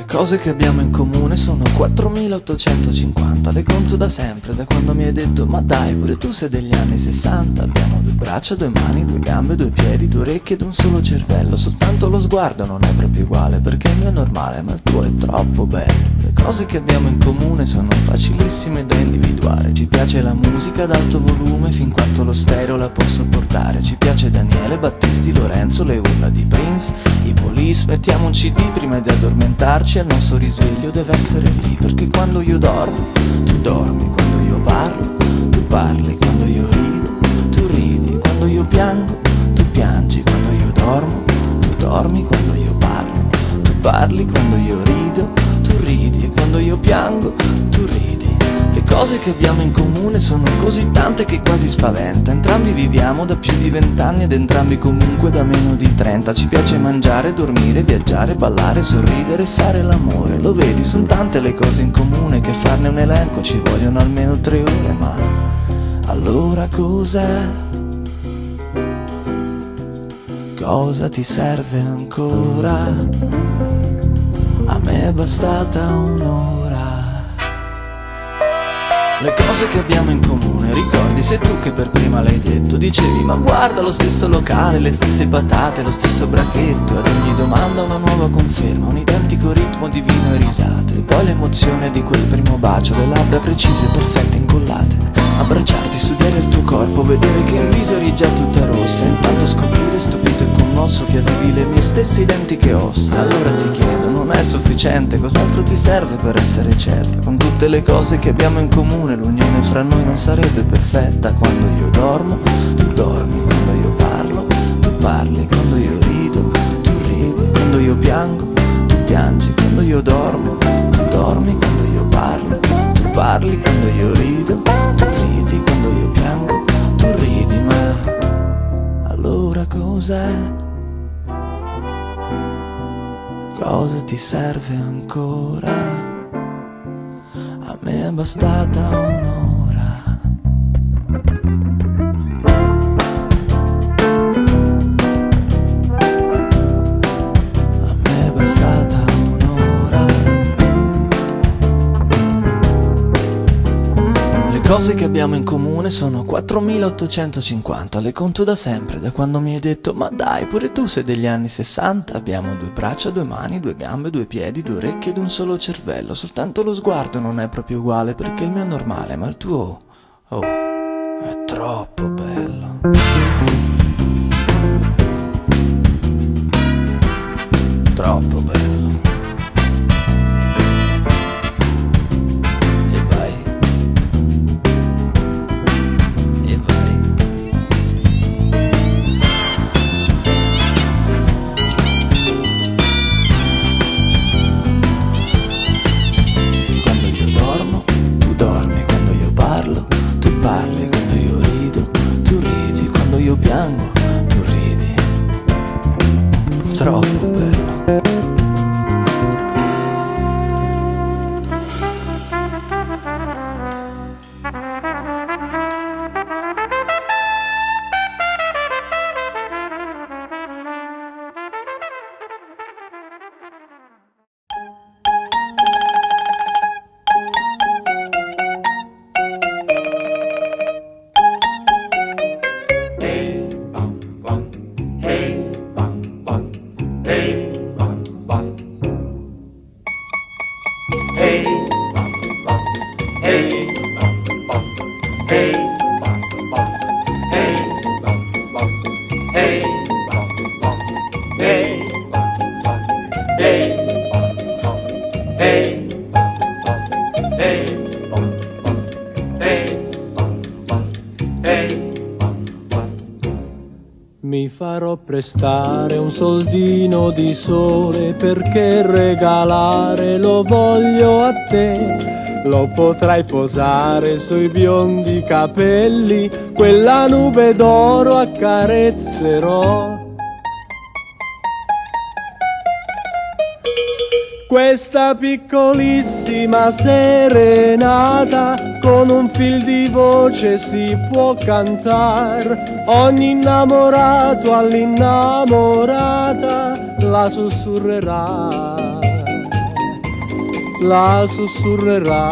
cose che abbiamo in comune sono 4850, le conto da sempre, da quando mi hai detto ma dai pure tu sei degli anni 60. Abbiamo due braccia, due mani, due gambe, due piedi, due orecchie ed un solo cervello. Soltanto lo sguardo non è proprio uguale, perché il mio è normale ma il tuo è troppo bello. Le cose che abbiamo in comune sono facilissime da individuare. Ci piace la musica ad alto volume fin quanto lo stereo la può sopportare. Ci piace Daniele, Battisti, Lorenzo, le urla di Prince, i Police. Mettiamo un CD prima di addormentarci, al nostro risveglio deve essere lì. Perché quando io dormo, tu dormi. Quando io parlo, tu parli. Quando io rido, tu ridi. Quando io piango, tu piangi. Quando io dormo, tu dormi. Quando io parlo, tu parli. Quando io rido, tu ridi. E quando io piango, tu ridi. Le cose che abbiamo in comune sono così tante che quasi spaventa. Entrambi viviamo da più di 20 anni ed entrambi comunque da meno di 30. Ci piace mangiare, dormire, viaggiare, ballare, sorridere e fare l'amore. Lo vedi, sono tante le cose in comune che farne un elenco ci vogliono almeno 3 ore. Ma allora cos'è? Cosa ti serve ancora? A me è bastata un'ora. Le cose che abbiamo in comune, ricordi, sei tu che per prima l'hai detto. Dicevi ma guarda lo stesso locale, le stesse patate, lo stesso bracchetto. Ad ogni domanda una nuova conferma, un identico ritmo di vino e risate. E poi l'emozione di quel primo bacio, le labbra precise, perfette, incollate. Abbracciarti, studiare il tuo corpo, vedere che in viso eri già tutta rossa. E intanto scoprire, stupito e commosso, che avevi le mie stesse identiche ossa. Allora ti chiedo, non è sufficiente, cos'altro ti serve per essere certa? Con tutte le cose che abbiamo in comune, l'unione fra noi non sarebbe perfetta. Quando io dormo, tu dormi. Quando io parlo, tu parli. Quando io rido, tu ridi. Quando io piango, tu piangi. Quando io dormo, tu dormi. Quando io parlo, tu parli. Quando io rido, tu ridi. Quando io piango, tu ridi. Ma allora cos'è? Cosa ti serve ancora? A me è bastata un'ora. A me è bastata un'ora. Le cose che abbiamo in comune sono 4850, le conto da sempre, da quando mi hai detto ma dai pure tu sei degli anni 60. Abbiamo due braccia, due mani, due gambe, due piedi, due orecchie ed un solo cervello. Soltanto lo sguardo non è proprio uguale, perché il mio è normale ma il tuo, oh, è troppo bello. Troppo bello. E vai. E vai. Quando io dormo, tu dormi. Quando io parlo, tu parli. Quando io rido, tu ridi. Quando io piango, tu ridi. Troppo bello. Mi farò prestare un soldino di sole, perché regalare lo voglio a te. Lo potrai posare sui biondi capelli, quella nube d'oro accarezzerò. Questa piccolissima serenata con un fil di voce si può cantar. Ogni innamorato all'innamorata la sussurrerà. la sussurrerà.